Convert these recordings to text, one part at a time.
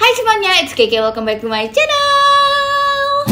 Hai semuanya, it's Keke, welcome back to my channel.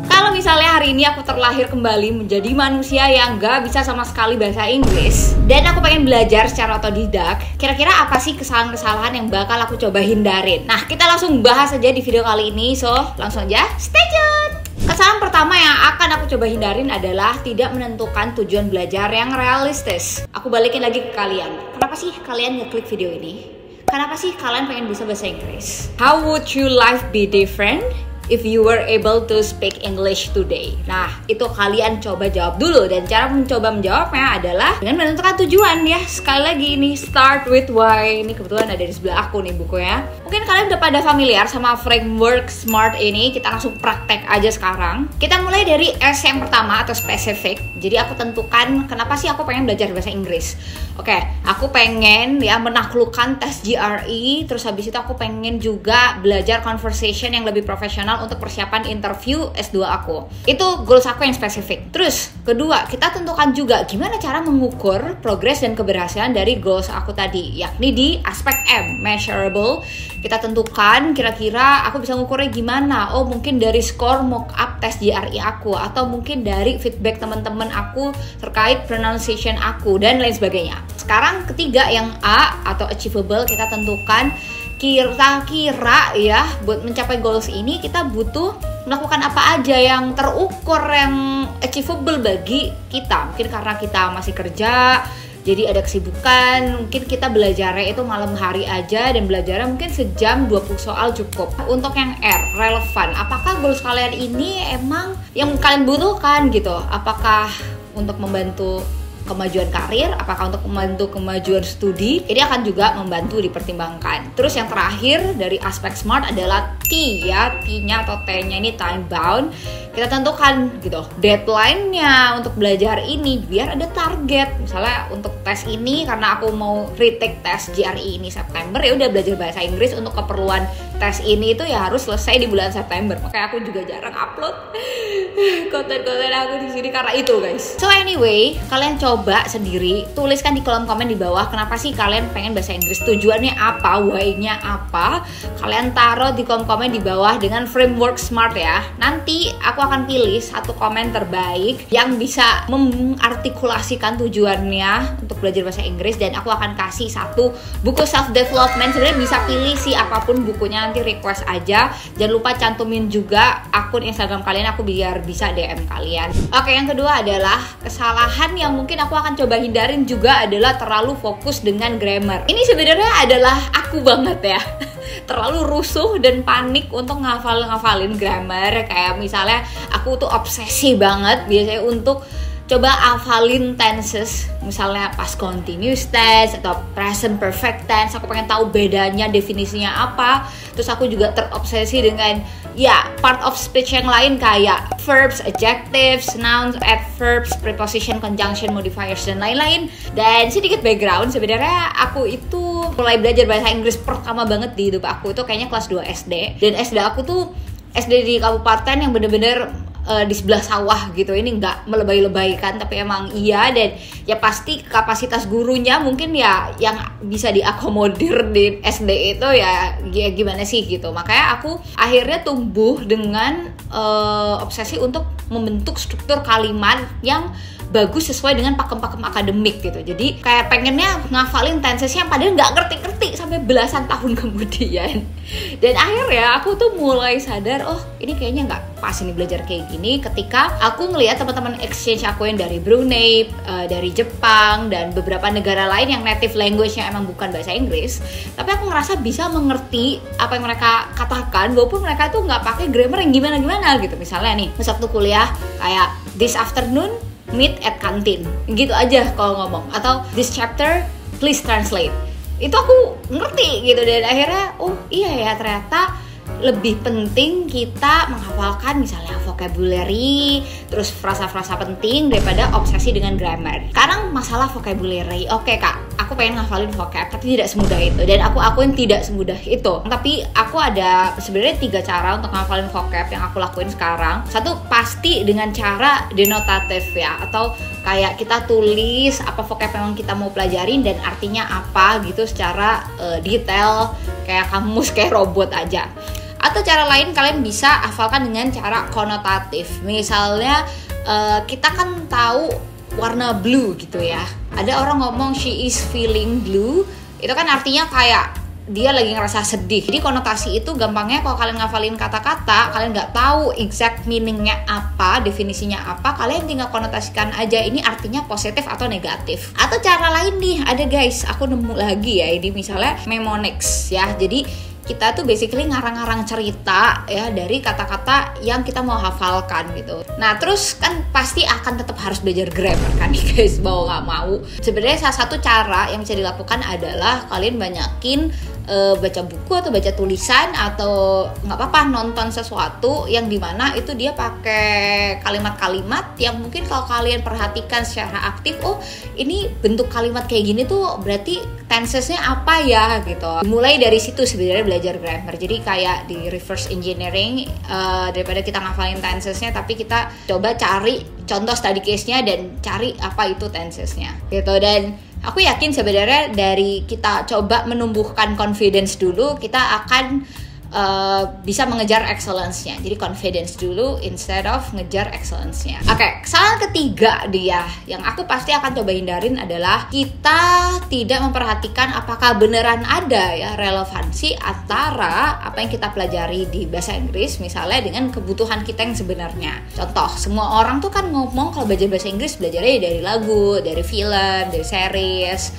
Kalau misalnya hari ini aku terlahir kembali menjadi manusia yang gak bisa sama sekali bahasa Inggris, dan aku pengen belajar secara otodidak, kira-kira apa sih kesalahan-kesalahan yang bakal aku coba hindarin? Nah, kita langsung bahas aja di video kali ini, so langsung aja stay tune. Kesalahan pertama yang akan aku coba hindarin adalah tidak menentukan tujuan belajar yang realistis. Aku balikin lagi ke kalian. Kenapa sih kalian ngeklik video ini? Kenapa sih kalian pengen bisa bahasa Inggris? How would your life be different if you were able to speak English today? Nah, itu kalian coba jawab dulu. Dan cara mencoba menjawabnya adalah dengan menentukan tujuan ya. Sekali lagi ini start with why. Ini kebetulan ada di sebelah aku nih bukunya. Mungkin kalian udah pada familiar sama framework SMART ini. Kita langsung praktek aja sekarang. Kita mulai dari S yang pertama atau specific. Jadi aku tentukan kenapa sih aku pengen belajar bahasa Inggris. Oke, aku pengen ya menaklukkan tes GRE. Terus habis itu aku pengen juga belajar conversation yang lebih profesional untuk persiapan interview S2 aku. Itu goals aku yang spesifik. Terus kedua, kita tentukan juga gimana cara mengukur progres dan keberhasilan dari goals aku tadi, yakni di aspek M, measurable. Kita tentukan kira-kira aku bisa ngukurnya gimana. Oh, mungkin dari skor mock up tes GRE aku, atau mungkin dari feedback teman-teman aku terkait pronunciation aku dan lain sebagainya. Sekarang ketiga yang A atau achievable, kita tentukan kira-kira ya buat mencapai goals ini kita butuh melakukan apa aja yang terukur, yang achievable bagi kita. Mungkin karena kita masih kerja, jadi ada kesibukan, mungkin kita belajarnya itu malam hari aja dan belajarnya mungkin sejam 20 soal cukup. Untuk yang R, relevan, apakah goals kalian ini emang yang kalian butuhkan gitu? Apakah untuk membantu kemajuan karir, apakah untuk membantu kemajuan studi? Ini akan juga membantu dipertimbangkan. Terus yang terakhir dari aspek SMART adalah T ya, T-nya atau T-nya ini time bound. Kita tentukan gitu deadline-nya untuk belajar ini biar ada target. Misalnya untuk tes ini karena aku mau retake tes GRE ini September, ya udah belajar bahasa Inggris untuk keperluan tes ini itu ya harus selesai di bulan September. Makanya aku juga jarang upload konten-konten aku di sini karena itu, guys. So anyway, kalian coba sendiri, tuliskan di kolom komen di bawah kenapa sih kalian pengen bahasa Inggris, tujuannya apa, why-nya apa. Kalian taruh di kolom komen di bawah dengan framework SMART ya. Nanti aku akan pilih satu komen terbaik yang bisa mengartikulasikan tujuannya untuk belajar bahasa Inggris, dan aku akan kasih satu buku self development. Sebenarnya bisa pilih sih apapun bukunya, nanti request aja. Jangan lupa cantumin juga akun Instagram kalian aku biar bisa DM kalian. Oke, yang kedua adalah kesalahan yang mungkin aku akan coba hindarin juga adalah terlalu fokus dengan grammar. Ini sebenarnya adalah aku banget ya. Terlalu rusuh dan panik untuk ngafalin grammar. Kayak misalnya aku tuh obsesi banget biasanya untuk coba hafalin tenses, misalnya past continuous tense atau present perfect tense. Aku pengen tahu bedanya, definisinya apa. Terus aku juga terobsesi dengan ya part of speech yang lain kayak verbs, adjectives, nouns, adverbs, preposition, conjunction, modifiers dan lain-lain. Dan sedikit background, sebenarnya aku itu mulai belajar bahasa Inggris pertama banget di hidup aku itu kayaknya kelas 2 SD. Dan SD aku tuh SD di kabupaten yang bener-bener di sebelah sawah gitu. Ini nggak melebay-lebaykan, tapi emang iya. Dan ya pasti kapasitas gurunya mungkin ya yang bisa diakomodir di SD itu ya gimana sih gitu. Makanya aku akhirnya tumbuh dengan obsesi untuk membentuk struktur kalimat yang bagus sesuai dengan pakem-pakem akademik gitu. Jadi kayak pengennya ngafalin tensesnya padahal nggak ngerti-ngerti sampai belasan tahun kemudian. Dan akhirnya aku tuh mulai sadar, oh ini kayaknya nggak pas ini belajar kayak gini ketika aku ngelihat teman-teman exchange aku yang dari Brunei, dari Jepang dan beberapa negara lain yang native language-nya emang bukan bahasa Inggris, tapi aku ngerasa bisa mengerti apa yang mereka katakan walaupun mereka tuh nggak pakai grammar yang gimana-gimana gitu. Misalnya nih, pas waktu kuliah kayak this afternoon meet at canteen, gitu aja kalau ngomong. Atau this chapter please translate. Itu aku ngerti gitu. Dan akhirnya oh iya ya, ternyata lebih penting kita menghafalkan misalnya vocabulary, terus frasa-frasa penting daripada obsesi dengan grammar. Sekarang masalah vocabulary, oke kak, aku pengen ngafalin vocab, tapi tidak semudah itu. Dan aku akuin tidak semudah itu. Tapi aku ada sebenarnya 3 cara untuk ngafalin vocab yang aku lakuin sekarang. Satu, pasti dengan cara denotatif ya, atau Kayak kita tulis apa vocab yang kita mau pelajarin dan artinya apa gitu secara detail, kayak kamus, kayak robot aja. Atau cara lain kalian bisa hafalkan dengan cara konotatif. Misalnya kita kan tahu warna blue gitu ya. Ada orang ngomong she is feeling blue, itu kan artinya kayak dia lagi ngerasa sedih. Jadi konotasi itu gampangnya kalau kalian ngafalin kata-kata, kalian nggak tahu exact meaningnya apa, definisinya apa, kalian tinggal konotasikan aja ini artinya positif atau negatif. Atau cara lain nih, ada guys, aku nemu lagi ya, ini misalnya mnemonics ya. Jadi kita tuh basically ngarang-ngarang cerita ya dari kata-kata yang kita mau hafalkan gitu. Nah terus kan pasti akan tetap harus belajar grammar kan nih guys, mau nggak mau. Sebenarnya salah satu cara yang bisa dilakukan adalah kalian banyakin baca buku atau baca tulisan, atau nggak apa-apa nonton sesuatu yang dimana itu dia pakai kalimat-kalimat yang mungkin kalau kalian perhatikan secara aktif, oh ini bentuk kalimat kayak gini tuh berarti tensesnya apa ya gitu. Mulai dari situ sebenarnya belajar grammar. Jadi kayak di reverse engineering, daripada kita ngafalin tensesnya, tapi kita coba cari contoh study case-nya dan cari apa itu tensesnya gitu. Dan aku yakin sebenarnya dari kita coba menumbuhkan confidence dulu, kita akan bisa mengejar excellence-nya. Jadi confidence dulu instead of ngejar excellence-nya. Oke, kesalahan ketiga dia yang aku pasti akan coba hindarin adalah kita tidak memperhatikan apakah beneran ada ya relevansi antara apa yang kita pelajari di bahasa Inggris misalnya dengan kebutuhan kita yang sebenarnya. Contoh, semua orang tuh kan ngomong kalau belajar bahasa Inggris belajarnya dari lagu, dari film, dari series.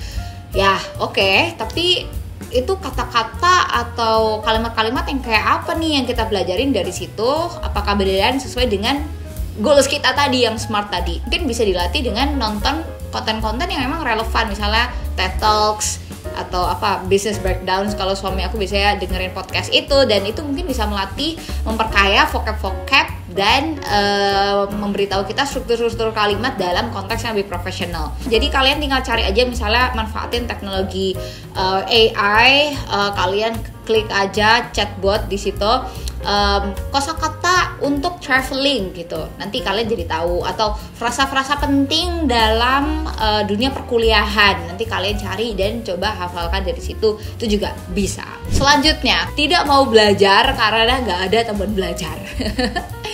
Ya, oke, tapi itu kata-kata atau kalimat-kalimat yang kayak apa nih yang kita pelajarin dari situ, apakah beneran sesuai dengan goals kita tadi yang smart tadi. Mungkin bisa dilatih dengan nonton konten-konten yang memang relevan, misalnya TED Talks atau apa business breakdowns. Kalau suami aku biasanya dengerin podcast itu, dan itu mungkin bisa melatih, memperkaya vocab dan memberitahu kita struktur-struktur kalimat dalam konteks yang lebih profesional. Jadi kalian tinggal cari aja, misalnya manfaatin teknologi AI, kalian klik aja chatbot di situ, kosakata untuk traveling gitu. Nanti kalian jadi tahu, atau frasa-frasa penting dalam dunia perkuliahan. Nanti kalian cari dan coba hafalkan dari situ. Itu juga bisa. Selanjutnya, tidak mau belajar karena nggak ada teman belajar.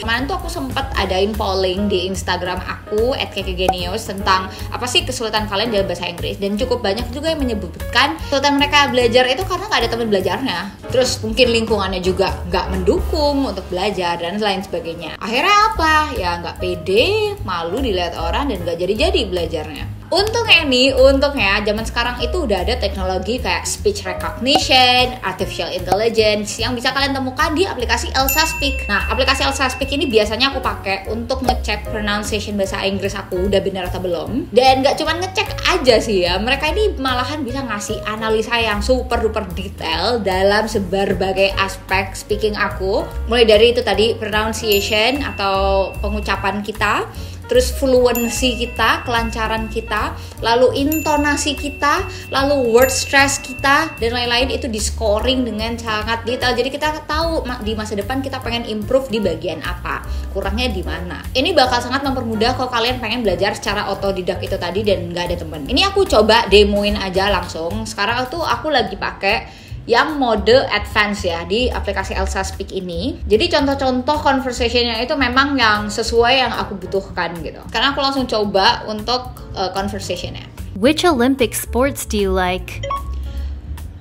Kemarin tuh aku sempat adain polling di Instagram aku @kekegenius tentang apa sih kesulitan kalian dalam bahasa Inggris, dan cukup banyak juga yang menyebutkan kesulitan mereka belajar itu karena nggak ada teman belajarnya. Terus mungkin lingkungannya juga nggak mendukung untuk belajar dan lain sebagainya. Akhirnya apa? Ya nggak pede, malu dilihat orang, dan nggak jadi-jadi belajarnya. Untungnya zaman sekarang itu udah ada teknologi kayak speech recognition, artificial intelligence yang bisa kalian temukan di aplikasi Elsa Speak. Nah, aplikasi Elsa Speak ini biasanya aku pakai untuk ngecek pronunciation bahasa Inggris aku udah benar atau belum. Dan nggak cuma ngecek aja sih ya, mereka ini malahan bisa ngasih analisa yang super duper detail dalam berbagai aspek speaking aku. Mulai dari itu tadi pronunciation atau pengucapan kita, terus fluency kita, kelancaran kita, lalu intonasi kita, lalu word stress kita, dan lain-lain itu di scoring dengan sangat detail. Jadi kita tahu di masa depan kita pengen improve di bagian apa, kurangnya di mana. Ini bakal sangat mempermudah kalau kalian pengen belajar secara otodidak itu tadi dan nggak ada temen. Ini aku coba demoin aja langsung. Sekarang tuh aku lagi pakai yang mode advance ya di aplikasi Elsa Speak ini. Jadi contoh-contoh conversationnya itu memang yang sesuai yang aku butuhkan gitu. Karena aku langsung coba untuk conversationnya. Which Olympic sports do you like?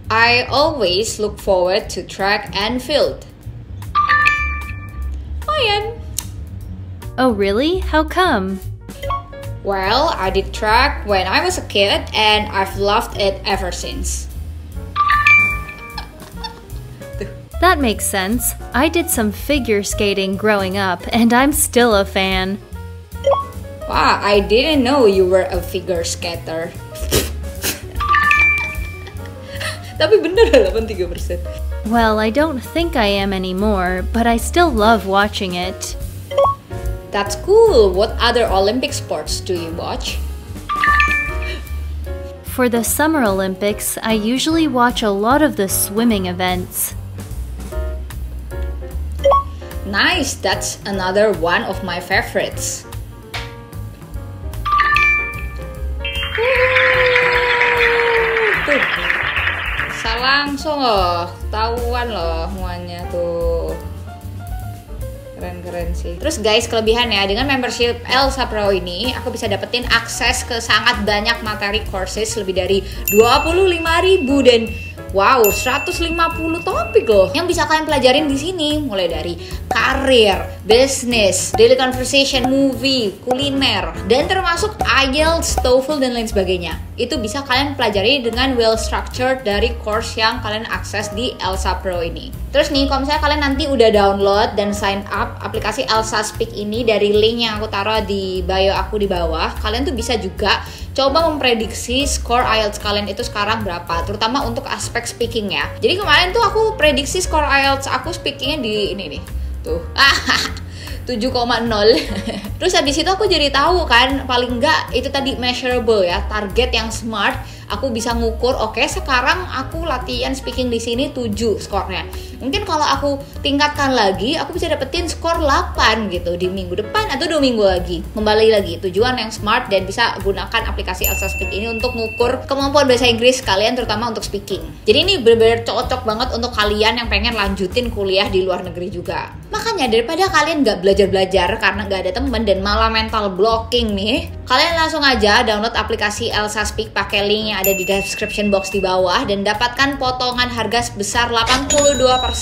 I always look forward to track and field. Oh yan. Oh really? How come? Well, I did track when I was a kid and I've loved it ever since. That makes sense. I did some figure skating growing up, and I'm still a fan. Wow, I didn't know you were a figure skater. Tapi bener 83%. Well, I don't think I am anymore, but I still love watching it. That's cool. What other Olympic sports do you watch? For the Summer Olympics, I usually watch a lot of the swimming events. Nice, that's another one of my favorites. bisa langsung loh, ketahuan loh semuanya tuh. Keren sih. Terus guys, kelebihannya dengan membership Elsa Pro ini aku bisa dapetin akses ke sangat banyak materi courses lebih dari 25.000 dan wow, 150 topik loh yang bisa kalian pelajarin di sini, mulai dari karir, bisnis, daily conversation, movie, kuliner, dan termasuk IELTS, TOEFL dan lain sebagainya. Itu bisa kalian pelajari dengan well structured dari course yang kalian akses di Elsa Pro ini. Terus nih, kalau misalnya kalian nanti udah download dan sign up aplikasi Elsa Speak ini dari link yang aku taruh di bio aku di bawah, kalian tuh bisa juga coba memprediksi skor IELTS kalian itu sekarang berapa, terutama untuk aspek speaking ya. Jadi kemarin tuh aku prediksi skor IELTS aku speakingnya di ini nih, tuh 7,0. Terus habis itu aku jadi tahu kan, paling enggak itu tadi measurable ya, target yang smart. Aku bisa ngukur, oke, sekarang aku latihan speaking di sini 7 skornya. Mungkin kalau aku tingkatkan lagi, aku bisa dapetin skor 8 gitu di minggu depan atau 2 minggu lagi. Kembali lagi, tujuan yang smart dan bisa gunakan aplikasi Elsa Speak ini untuk ngukur kemampuan bahasa Inggris kalian, terutama untuk speaking. Jadi ini benar-benar cocok banget untuk kalian yang pengen lanjutin kuliah di luar negeri juga. Makanya daripada kalian nggak belajar-belajar karena nggak ada temen dan malah mental blocking nih, kalian langsung aja download aplikasi Elsa Speak pakai link yang ada di description box di bawah dan dapatkan potongan harga sebesar 82%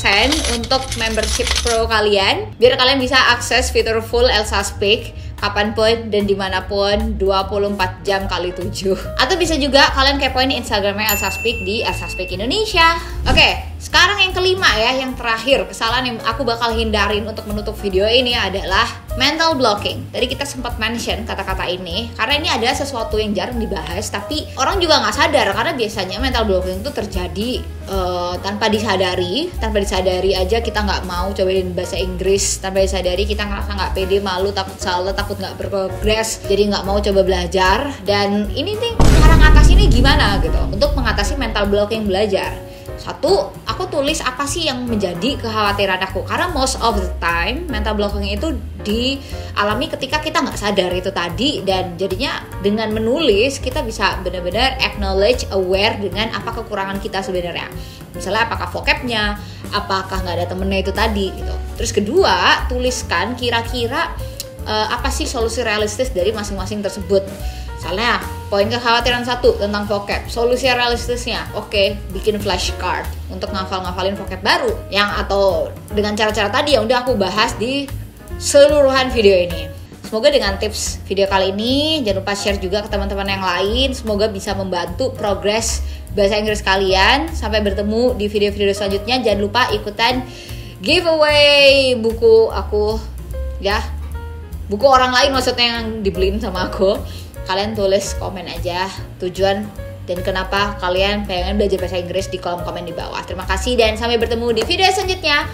untuk membership pro kalian, biar kalian bisa akses fitur full Elsa Speak kapanpun dan dimanapun 24 jam kali 7. Atau bisa juga kalian kepoin Instagramnya Elsa Speak di Elsa Speak Indonesia. Oke, sekarang yang kelima ya, yang terakhir kesalahan yang aku bakal hindarin untuk menutup video ini adalah mental blocking. Tadi kita sempat mention kata-kata ini karena ini adalah sesuatu yang jarang dibahas, tapi orang juga nggak sadar karena biasanya mental blocking itu terjadi tanpa disadari aja kita nggak mau cobain bahasa Inggris, tanpa disadari kita ngerasa nggak pede, malu, takut salah, takut nggak berprogres, jadi nggak mau coba belajar. Dan ini nih cara ngatasinnya gimana gitu untuk mengatasi mental blocking belajar. Satu, aku tulis apa sih yang menjadi kekhawatiran aku, karena most of the time mental blocking itu dialami ketika kita nggak sadar itu tadi, dan jadinya dengan menulis kita bisa benar-benar acknowledge, aware dengan apa kekurangan kita sebenarnya. Misalnya apakah vocabnya, apakah nggak ada temennya itu tadi gitu. Terus kedua, tuliskan kira-kira apa sih solusi realistis dari masing-masing tersebut. Misalnya, poin kekhawatiran 1 tentang vocab, solusi realistisnya, oke, bikin flashcard untuk ngafalin vocab baru. Atau dengan cara-cara tadi yang udah aku bahas di seluruhan video ini. Semoga dengan tips video kali ini, jangan lupa share juga ke teman-teman yang lain. Semoga bisa membantu progres bahasa Inggris kalian. Sampai bertemu di video-video selanjutnya. Jangan lupa ikutan giveaway buku aku ya. Buku orang lain maksudnya yang dibeliin sama aku. Kalian tulis komen aja tujuan dan kenapa kalian pengen belajar bahasa Inggris di kolom komen di bawah. Terima kasih dan sampai bertemu di video selanjutnya.